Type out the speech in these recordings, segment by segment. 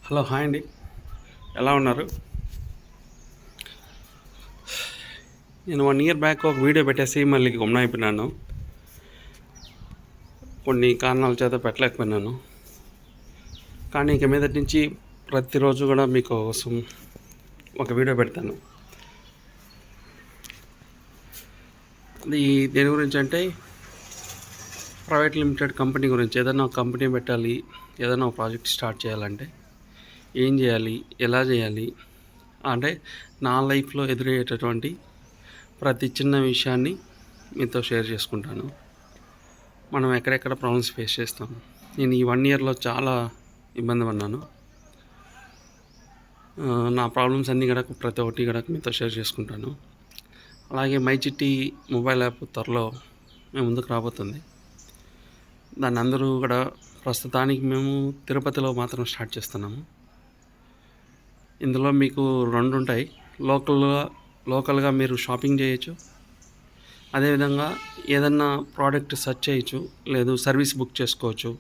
Hello hi అండి, ఎలా ఉన్నారు? నేను 1 ఇయర్ బ్యాక్ ఒక వీడియో పెట్టేసి మళ్ళీ గమ్మున అయిపోయినాను. కొన్ని కారణాల చేత పెట్టలేకపోయినాను. కానీ ఇక మీదటి నుంచి ప్రతిరోజు కూడా మీకోసం ఒక వీడియో పెడతాను. అది దేని గురించి అంటే ప్రైవేట్ లిమిటెడ్ కంపెనీ గురించి. ఏదైనా ఒక కంపెనీ పెట్టాలి, ఏదైనా ఒక ప్రాజెక్ట్ స్టార్ట్ చేయాలంటే ఏం చేయాలి, ఎలా చేయాలి అంటే నా లైఫ్లో ఎదురయ్యేటటువంటి ప్రతి చిన్న విషయాన్ని మీతో షేర్ చేసుకుంటాను. మనం ఎక్కడెక్కడ ప్రాబ్లమ్స్ ఫేస్ చేస్తాం. నేను ఈ 1 ఇయర్లో చాలా ఇబ్బంది పడినాను. నా ప్రాబ్లమ్స్ అన్నీ కూడా ప్రతి ఒక్కటి కూడా మీతో షేర్ చేసుకుంటాను. అలాగే మై చిట్టి మొబైల్ యాప్ త్వరలో మేము ముందుకు రాబోతుంది. దాన్ని అందరూ కూడా ప్రస్తుతానికి మేము తిరుపతిలో మాత్రం స్టార్ట్ చేస్తున్నాము. ఇందులో మీకు 2 ఉంటాయి. లోకల్గా మీరు షాపింగ్ చేయొచ్చు, అదేవిధంగా ఏదన్నా ప్రోడక్ట్ సెర్చ్ చేయొచ్చు, లేదు సర్వీస్ బుక్ చేసుకోవచ్చు.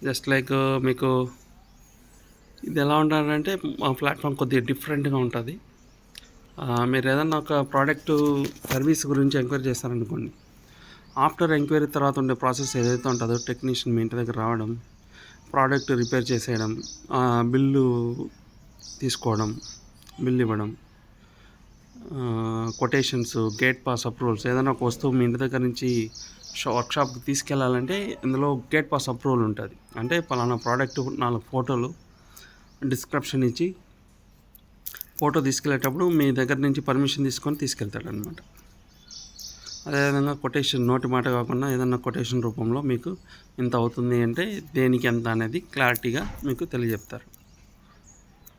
జస్ట్ లైక్ మీకు ఇది ఎలా ఉంటుందంటే మా ప్లాట్ఫామ్ కొద్దిగా డిఫరెంట్గా ఉంటుంది. మీరు ఏదన్నా ఒక ప్రోడక్ట్ సర్వీస్ గురించి ఎంక్వైరీ చేస్తారనుకోండి, ఆఫ్టర్ ఎంక్వైరీ తర్వాత ఉండే ప్రాసెస్ ఏదైతే ఉంటుందో టెక్నీషియన్ మీ ఇంటి దగ్గర రావడం, ప్రోడక్ట్ రిపేర్ చేసేయడం, బిల్లు తీసుకోవడం, బిల్ ఇవ్వడం, కొటేషన్స్, గేట్ పాస్ అప్రూవల్స్. ఏదైనా ఒక వస్తువు మీ ఇంటి దగ్గర నుంచి వర్క్షాప్కి తీసుకెళ్ళాలంటే ఇందులో గేట్ పాస్ అప్రూవల్ ఉంటుంది. అంటే పలానా ప్రోడక్ట్ 4 ఫోటోలు డిస్క్రిప్షన్ ఇచ్చి ఫోటో తీసుకెళ్ళేటప్పుడు మీ దగ్గర నుంచి పర్మిషన్ తీసుకొని తీసుకెళ్తాడనమాట. అదేవిధంగా కొటేషన్, నోటి మాట కాకుండా ఏదన్నా కొటేషన్ రూపంలో మీకు ఇంత అవుతుంది అంటే దేనికి ఎంత అనేది క్లారిటీగా మీకు తెలియజెప్తారు.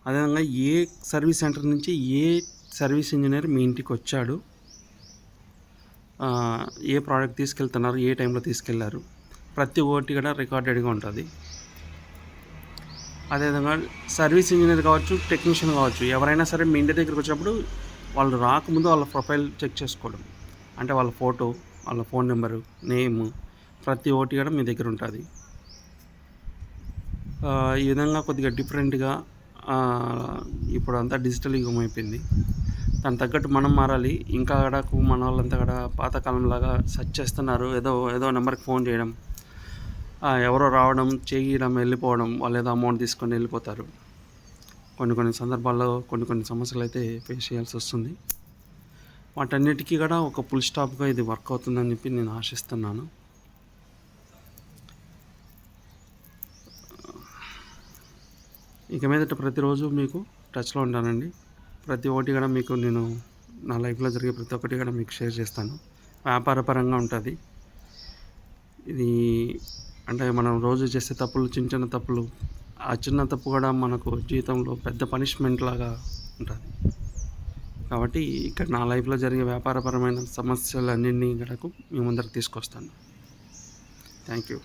అదేవిధంగా ఏ సర్వీస్ సెంటర్ నుంచి ఏ సర్వీస్ ఇంజనీర్ మీ ఇంటికి వచ్చాడు, ఏ ప్రోడక్ట్ తీసుకెళ్తున్నారు, ఏ టైంలో తీసుకెళ్లారు, ప్రతి ఒక్కటి కూడా రికార్డెడ్గా ఉంటుంది. అదేవిధంగా సర్వీస్ ఇంజనీర్ కావచ్చు, టెక్నీషియన్ కావచ్చు, ఎవరైనా సరే మీ ఇంటి దగ్గరికి వచ్చినప్పుడు వాళ్ళు రాకముందు వాళ్ళ ప్రొఫైల్ చెక్ చేసుకోవడం, అంటే వాళ్ళ ఫోటో, వాళ్ళ ఫోన్ నెంబరు, నేము, ప్రతి ఒక్కటి కూడా మీ దగ్గర ఉంటుంది. ఈ విధంగా కొద్దిగా డిఫరెంట్గా ఇప్పుడు అంతా డిజిటల్ యుగం అయిపోయింది. దానికి తగ్గట్టు మనం మారాలి. ఇంకా కూడా మన వాళ్ళంతా కూడా పాతకాలంలాగా సెర్చ్ చేస్తున్నారు. ఏదో నెంబర్కి ఫోన్ చేయడం, ఎవరో రావడం, చేయడం, వెళ్ళిపోవడం, వాళ్ళు ఏదో అమౌంట్ తీసుకొని వెళ్ళిపోతారు. కొన్ని సందర్భాల్లో కొన్ని సమస్యలు అయితే ఫేస్ చేయాల్సి వస్తుంది. వాటన్నిటికీ కూడా ఒక ఫుల్ స్టాప్గా ఇది వర్క్ అవుతుందని చెప్పి నేను ఆశిస్తున్నాను. ఇక మీదట ప్రతిరోజు మీకు టచ్లో ఉంటానండి. ప్రతి ఒక్కటి కూడా మీకు నేను నా లైఫ్లో జరిగే ప్రతి ఒక్కటి కూడా మీకు షేర్ చేస్తాను. వ్యాపారపరంగా ఉంటుంది ఇది. అంటే మనం రోజు చేసే తప్పులు, చిన్న తప్పులు, ఆ చిన్న తప్పు కూడా మనకు జీవితంలో పెద్ద పనిష్మెంట్ లాగా ఉంటుంది. కాబట్టి ఇక్కడ నా లైఫ్లో జరిగే వ్యాపారపరమైన సమస్యలన్నింటినీ కూడా మీ ముందరకు తీసుకొస్తాను. Thank you.